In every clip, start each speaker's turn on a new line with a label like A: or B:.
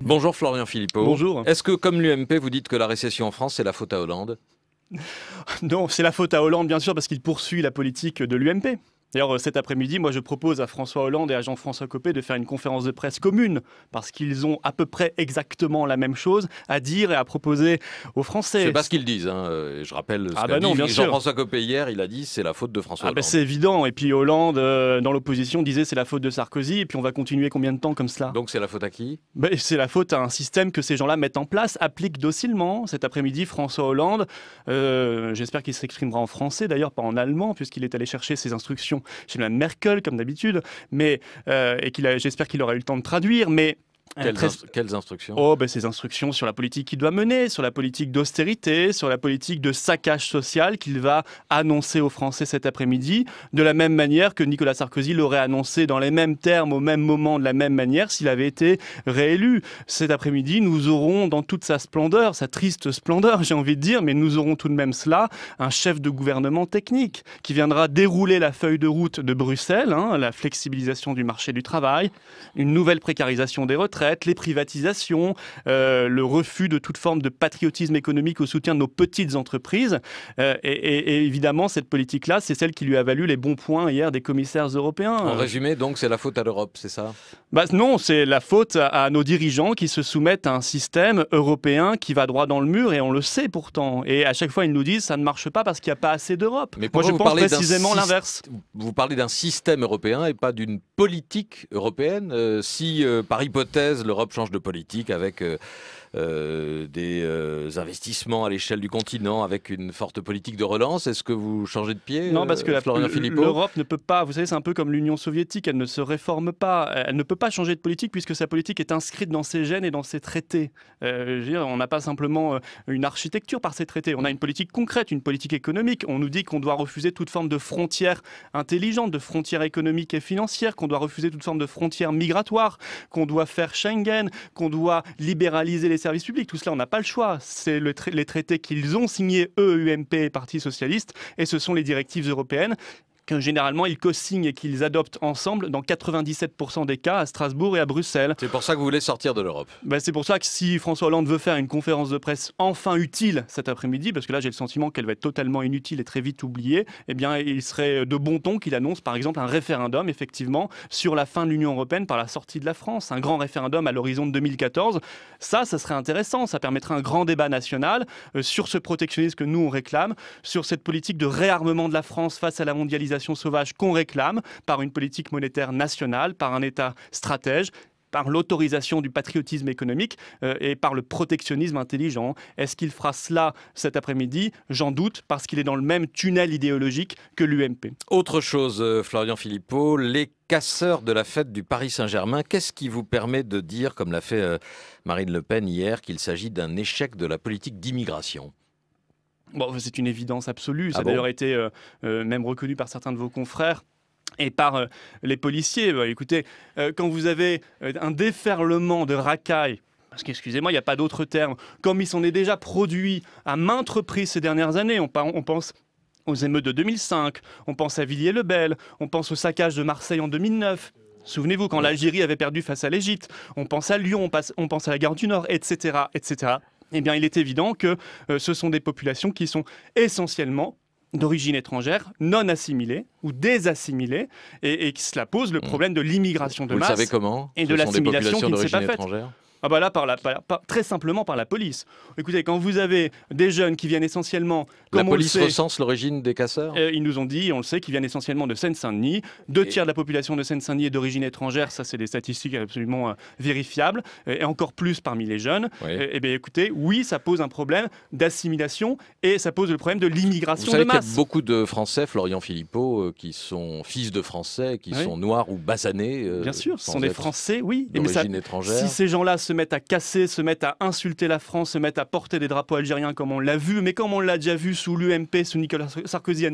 A: Bonjour Florian Philippot.
B: Bonjour.
A: Est-ce que, comme l'UMP, vous dites que la récession en France, c'est la faute à Hollande?
B: Non, c'est la faute à Hollande, bien sûr, parce qu'il poursuit la politique de l'UMP. D'ailleurs, cet après-midi, moi, je propose à François Hollande et à Jean-François Copé de faire une conférence de presse commune, parce qu'ils ont à peu près exactement la même chose à dire et à proposer aux Français.
A: C'est pas ce qu'ils disent. Je rappelle ce qu'a dit Jean-François Copé hier. Il a dit c'est la faute de François Hollande.
B: C'est évident. Et puis Hollande, dans l'opposition, disait c'est la faute de Sarkozy. Et puis on va continuer combien de temps comme cela?
A: Donc c'est la faute à qui?
B: C'est la faute à un système que ces gens-là mettent en place, appliquent docilement. Cet après-midi, François Hollande, j'espère qu'il s'exprimera en français, d'ailleurs pas en allemand, puisqu'il est allé chercher ses instructions chez Mme Merkel, comme d'habitude, j'espère qu'il aura eu le temps de traduire, mais...
A: Quelles instructions?
B: Ces instructions sur la politique qu'il doit mener, sur la politique d'austérité, sur la politique de saccage social qu'il va annoncer aux Français cet après-midi, de la même manière que Nicolas Sarkozy l'aurait annoncé dans les mêmes termes, au même moment, de la même manière, s'il avait été réélu. Cet après-midi, nous aurons dans toute sa splendeur, sa triste splendeur, j'ai envie de dire, mais nous aurons tout de même cela, un chef de gouvernement technique qui viendra dérouler la feuille de route de Bruxelles, la flexibilisation du marché du travail, une nouvelle précarisation des retraites, les privatisations, le refus de toute forme de patriotisme économique au soutien de nos petites entreprises. Et évidemment, cette politique-là, c'est celle qui lui a valu les bons points hier des commissaires européens.
A: En résumé, donc, c'est la faute à l'Europe, c'est ça?
B: Non, c'est la faute à nos dirigeants qui se soumettent à un système européen qui va droit dans le mur, et on le sait pourtant. Et à chaque fois, ils nous disent ça ne marche pas parce qu'il n'y a pas assez d'Europe.
A: Mais moi, je pense précisément l'inverse. Vous parlez d'un système européen et pas d'une politique européenne. Si, par hypothèse, l'Europe change de politique avec des investissements à l'échelle du continent, avec une forte politique de relance, est-ce que vous changez de pied?
B: Non, parce que
A: Florian Philippot,
B: l'Europe ne peut pas, vous savez, c'est un peu comme l'Union soviétique, elle ne se réforme pas, elle ne peut pas changer de politique puisque sa politique est inscrite dans ses gènes et dans ses traités. Je veux dire, on n'a pas simplement une architecture par ces traités, on a une politique concrète, une politique économique. On nous dit qu'on doit refuser toute forme de frontières intelligentes, de frontières économiques et financières, qu'on doit refuser toute forme de frontières migratoires, qu'on doit faire Schengen, qu'on doit libéraliser les services publics. Tout cela, on n'a pas le choix. C'est les traités qu'ils ont signés, eux, UMP et Parti Socialiste, et ce sont les directives européennes que généralement ils co-signent et qu'ils adoptent ensemble dans 97% des cas à Strasbourg et à Bruxelles.
A: C'est pour ça que vous voulez sortir de l'Europe?
B: C'est pour ça que si François Hollande veut faire une conférence de presse enfin utile cet après-midi, parce que là j'ai le sentiment qu'elle va être totalement inutile et très vite oubliée, eh bien il serait de bon ton qu'il annonce par exemple un référendum effectivement sur la fin de l'Union européenne par la sortie de la France, un grand référendum à l'horizon de 2014. Ça serait intéressant, ça permettrait un grand débat national sur ce protectionnisme que nous on réclame, sur cette politique de réarmement de la France face à la mondialisation sauvage qu'on réclame, par une politique monétaire nationale, par un État stratège, par l'autorisation du patriotisme économique et par le protectionnisme intelligent. Est-ce qu'il fera cela cet après-midi? J'en doute, parce qu'il est dans le même tunnel idéologique que l'UMP.
A: Autre chose, Florian Philippot, les casseurs de la fête du Paris Saint-Germain, qu'est-ce qui vous permet de dire, comme l'a fait Marine Le Pen hier, qu'il s'agit d'un échec de la politique d'immigration?
B: C'est une évidence absolue. Ça a d'ailleurs été même reconnu par certains de vos confrères et par les policiers. Écoutez, quand vous avez un déferlement de racailles, parce qu'excusez-moi, il n'y a pas d'autre terme, comme il s'en est déjà produit à maintes reprises ces dernières années, on pense aux émeutes de 2005, on pense à Villiers-le-Bel, on pense au saccage de Marseille en 2009. Souvenez-vous, quand l'Algérie avait perdu face à l'Égypte, on pense à Lyon, on pense à la gare du Nord, etc., etc. Eh bien, il est évident que ce sont des populations qui sont essentiellement d'origine étrangère, non assimilées ou désassimilées, et cela pose le problème de l'immigration de masse.
A: Vous le savez comment?
B: Et de l'assimilation qui ne s'est pas faite. Là, très simplement par la police. Écoutez, quand vous avez des jeunes qui viennent essentiellement...
A: La police recense l'origine des casseurs?
B: Ils nous ont dit, on le sait, qu'ils viennent essentiellement de Seine-Saint-Denis. 2 tiers de la population de Seine-Saint-Denis est d'origine étrangère. Ça, c'est des statistiques absolument vérifiables. Et encore plus parmi les jeunes. Oui. Écoutez, oui, ça pose un problème d'assimilation et ça pose le problème de l'immigration de masse.
A: Vous savez qu'il y a beaucoup de Français, Florian Philippot, qui sont fils de Français, qui sont noirs ou basanés.
B: Bien sûr, ce sont des Français, oui.
A: D'origine étrangère.
B: Si ces gens-là se mettent à casser, se mettent à insulter la France, se mettent à porter des drapeaux algériens comme on l'a vu, mais comme on l'a déjà vu sous l'UMP, sous Nicolas Sarkozy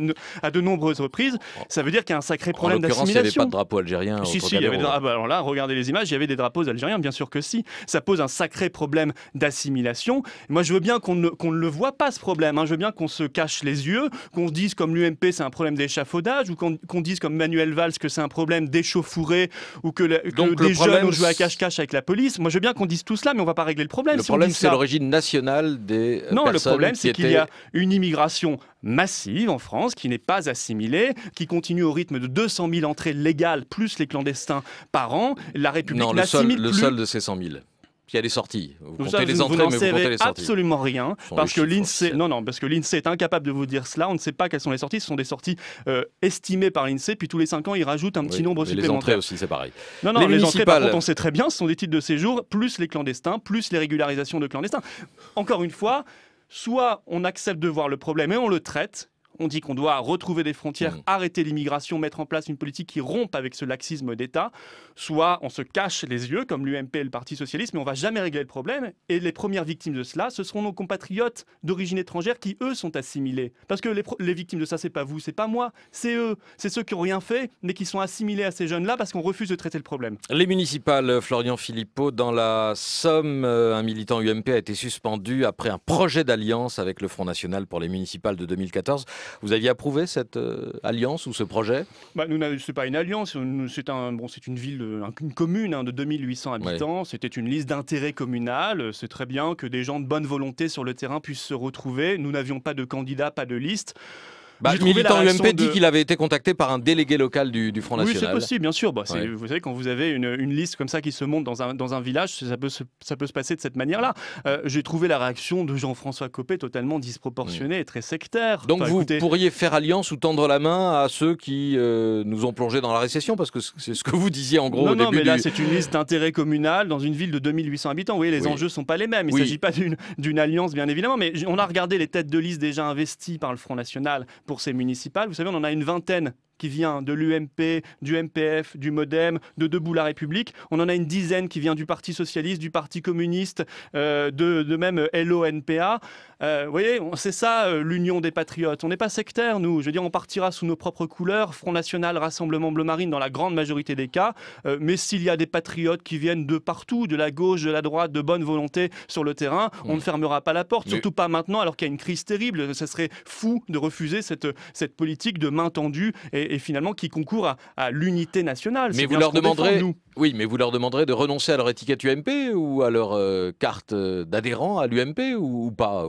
B: à de nombreuses reprises, ça veut dire qu'il y a un sacré problème d'assimilation.
A: En l'occurrence, il n'y avait pas de drapeau algérien.
B: Si, il y avait alors là, regardez les images, il y avait des drapeaux algériens, bien sûr que si. Ça pose un sacré problème d'assimilation. Moi, je veux bien qu'on ne le voit pas, ce problème. Je veux bien qu'on se cache les yeux, qu'on se dise comme l'UMP, c'est un problème d'échafaudage, ou qu'on dise comme Manuel Valls que c'est un problème d'échauffourée, ou que des jeunes ont joué à cache-cache avec la police. Moi, je veux bien qu'on dise tout cela, mais on ne va pas régler le problème.
A: Le problème, c'est l'origine nationale des personnes.
B: Non, le problème, c'est qu'il y a une immigration massive en France qui n'est pas assimilée, qui continue au rythme de 200 000 entrées légales plus les clandestins par an. La République n'assimile plus.
A: Le solde de ces 100 000. Il y a des sorties. Vous comptez les entrées, mais vous comptez les sorties.
B: Absolument rien, parce que l'INSEE est incapable de vous dire cela. On ne sait pas quelles sont les sorties. Ce sont des sorties estimées par l'INSEE, puis tous les 5 ans, ils rajoutent un petit nombre supplémentaire.
A: Les entrées aussi, c'est pareil.
B: Non, les entrées, par contre, on sait très bien, ce sont des titres de séjour, plus les clandestins, plus les régularisations de clandestins. Encore une fois, soit on accepte de voir le problème et on le traite. On dit qu'on doit retrouver des frontières, arrêter l'immigration, mettre en place une politique qui rompe avec ce laxisme d'État. Soit on se cache les yeux, comme l'UMP et le Parti Socialiste, mais on ne va jamais régler le problème. Et les premières victimes de cela, ce seront nos compatriotes d'origine étrangère qui, eux, sont assimilés. Parce que les victimes de ça, c'est pas vous, c'est pas moi, c'est eux. C'est ceux qui n'ont rien fait, mais qui sont assimilés à ces jeunes-là parce qu'on refuse de traiter le problème.
A: Les municipales, Florian Philippot, dans la Somme, un militant UMP a été suspendu après un projet d'alliance avec le Front National pour les municipales de 2014. Vous aviez approuvé cette alliance ou ce projet ?
B: C'est pas une alliance, c'est une ville, une commune de 2800 habitants. Ouais. C'était une liste d'intérêt communal. C'est très bien que des gens de bonne volonté sur le terrain puissent se retrouver. Nous n'avions pas de candidat, pas de liste.
A: Le militant UMP dit qu'il avait été contacté par un délégué local du Front National.
B: Oui, c'est possible, bien sûr. Vous savez, quand vous avez une liste comme ça qui se monte dans un village, ça peut se passer de cette manière-là. J'ai trouvé la réaction de Jean-François Copé totalement disproportionnée et très sectaire.
A: Donc vous pourriez faire alliance ou tendre la main à ceux qui nous ont plongé dans la récession, parce que c'est ce que vous disiez en gros au début.
B: Non, mais là, c'est une liste d'intérêt communal dans une ville de 2800 habitants. Vous voyez, les enjeux ne sont pas les mêmes. Il ne s'agit pas d'une alliance, bien évidemment, mais on a regardé les têtes de liste déjà investies par le Front National pour ces municipales. Vous savez, on en a une vingtaine qui vient de l'UMP, du MPF, du MoDem, de Debout la République. On en a une dizaine qui vient du Parti Socialiste, du Parti Communiste, de même LONPA. Vous voyez, c'est ça l'union des patriotes. On n'est pas sectaires, nous. Je veux dire, on partira sous nos propres couleurs, Front National, Rassemblement Bleu Marine, dans la grande majorité des cas. Mais s'il y a des patriotes qui viennent de partout, de la gauche, de la droite, de bonne volonté sur le terrain, on ne fermera pas la porte. Surtout pas maintenant, alors qu'il y a une crise terrible. Ça serait fou de refuser cette politique de main tendue et finalement qui concourt à l'unité nationale.
A: Mais vous leur demanderez, mais vous leur demanderez de renoncer à leur étiquette UMP ou à leur carte d'adhérent à l'UMP ou pas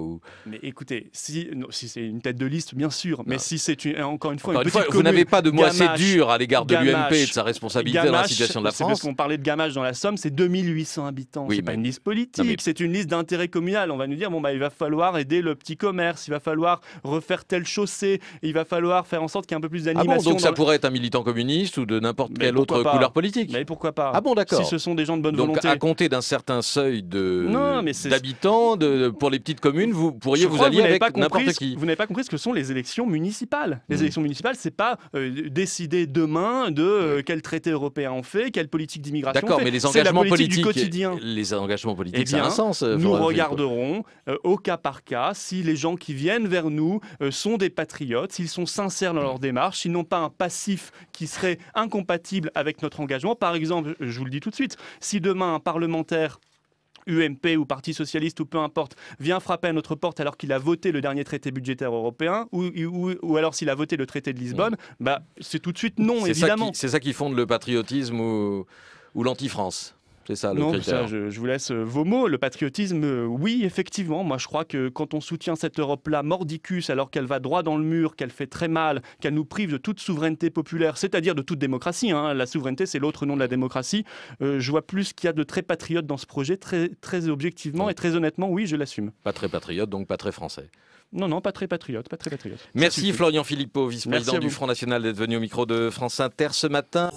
B: Mais écoutez, si c'est une tête de liste, bien sûr, mais si c'est encore une fois
A: une petite commune, vous n'avez pas de mot assez dur à l'égard de l'UMP et de sa responsabilité dans la situation de la France.
B: Parce qu'on parlait de Gamache dans la Somme, c'est 2800 habitants. C'est pas une liste politique, c'est une liste d'intérêt communal. On va nous dire il va falloir aider le petit commerce, il va falloir refaire telle chaussée, il va falloir faire en sorte qu'il y ait un peu plus d'animation.
A: Donc ça pourrait être un militant communiste ou de n'importe quelle autre couleur politique.
B: Mais pourquoi pas ?
A: Ah bon, d'accord.
B: Si ce sont des gens de bonne volonté.
A: Donc à compter d'un certain seuil d'habitants pour les petites communes, vous pourriez vous allier avec n'importe qui.
B: Vous n'avez pas compris ce que sont les élections municipales. Les élections municipales, c'est pas décider demain de quel traité européen on fait, quelle politique d'immigration on fait.
A: D'accord, mais les engagements politiques
B: du quotidien.
A: Les engagements politiques, ça a un sens.
B: Nous regarderons au cas par cas si les gens qui viennent vers nous sont des patriotes, s'ils sont sincères dans leur démarche, s'ils n'ont pas un passif qui serait incompatible avec notre engagement. Par exemple, je vous le dis tout de suite, si demain un parlementaire UMP ou Parti Socialiste ou peu importe, vient frapper à notre porte alors qu'il a voté le dernier traité budgétaire européen ou alors s'il a voté le traité de Lisbonne, c'est tout de suite non, évidemment.
A: C'est ça qui fonde le patriotisme ou l'anti-France. C'est ça le critère.
B: Ça, je vous laisse vos mots. Le patriotisme, oui, effectivement. Moi, je crois que quand on soutient cette Europe-là mordicus, alors qu'elle va droit dans le mur, qu'elle fait très mal, qu'elle nous prive de toute souveraineté populaire, c'est-à-dire de toute démocratie, la souveraineté, c'est l'autre nom de la démocratie, je vois plus qu'il y a de très patriotes dans ce projet, très, très objectivement et très honnêtement, oui, je l'assume.
A: Pas très patriote, donc pas très français.
B: Non, pas très patriote, pas très patriote.
A: Merci Florian Philippot, vice-président du Front National, d'être venu au micro de France Inter ce matin.